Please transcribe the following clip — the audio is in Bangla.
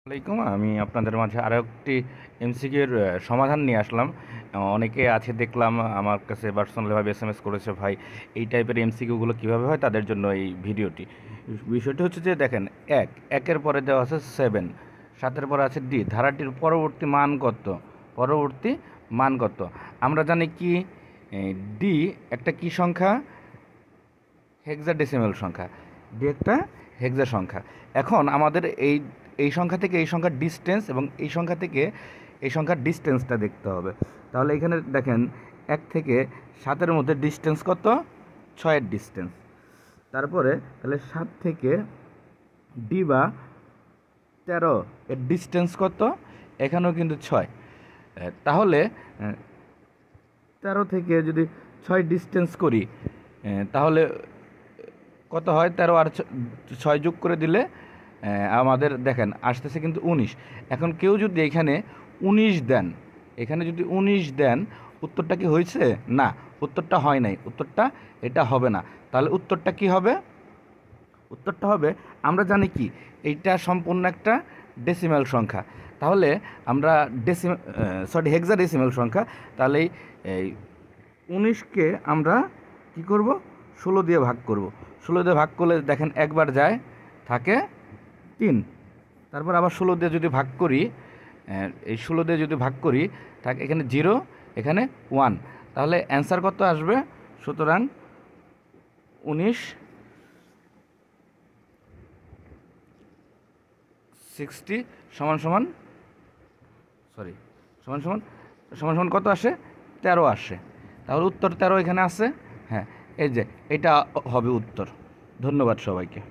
আসসালামাইকুম। আমি আপনাদের মাঝে আরও একটি এমসিকিউর সমাধান নিয়ে আসলাম। অনেকে আছে দেখলাম আমার কাছে পার্সোনালিভাবে এসএমএস করেছে, ভাই এই টাইপের এমসিকিউগুলো কীভাবে হয়, তাদের জন্য এই ভিডিওটি। বিষয়টি হচ্ছে যে দেখেন, একের পরে দেওয়া আছে 7, 7-এর পরে আছে ডি। ধারাটির পরবর্তী মান কত? পরবর্তী মান কত? আমরা জানি কি ডি একটা কি সংখ্যা? হেক্সাডেসিমাল সংখ্যা। ডি একটা হেক্সা সংখ্যা। এখন আমাদের এই সংখ্যা থেকে এই সংখ্যার ডিস্টেন্স এবং এই সংখ্যা থেকে এই সংখ্যার ডিস্টেন্সটা দেখতে হবে। তাহলে এখানে দেখেন 1 থেকে 7-এর মধ্যে ডিস্টেন্স কত? 6-এর ডিস্টেন্স। তারপরে তাহলে 7 থেকে ডি বা 13 এর ডিস্টেন্স কত? এখানেও কিন্তু 6। তাহলে 13 থেকে যদি 6 ডিস্টেন্স করি, তাহলে কত হয়? 13 আর 6 যোগ করে দিলে আমাদের দেখেন আসতেছে কিন্তু 19। এখন কেউ যদি এখানে 19 দেন, এখানে যদি 19 দেন, উত্তরটা কি হয়েছে? না, উত্তরটা হয় নাই। উত্তরটা এটা হবে না। তাহলে উত্তরটা কি হবে? উত্তরটা হবে, আমরা জানি কি এইটা সম্পূর্ণ একটা ডেসিমাল সংখ্যা। তাহলে আমরা হেক্সাডেসিমাল সংখ্যা। তাহলে এই 19কে আমরা কি করব? 16 দিয়ে ভাগ করব। 16 দিয়ে ভাগ করলে দেখেন একবার যায়, থাকে 3। তারপর আবার 16 দিয়ে যদি ভাগ করি, এই 16 দিয়ে যদি ভাগ করি, থাকে এখানে 0, এখানে 1। তাহলে অ্যান্সার কত আসবে? সুতরাং 19 60 সমান সমান কত আসে? 13 আসে। তাহলে উত্তর 13 এখানে আছে। হ্যাঁ, এই যে এটা হবে উত্তর। ধন্যবাদ সবাইকে।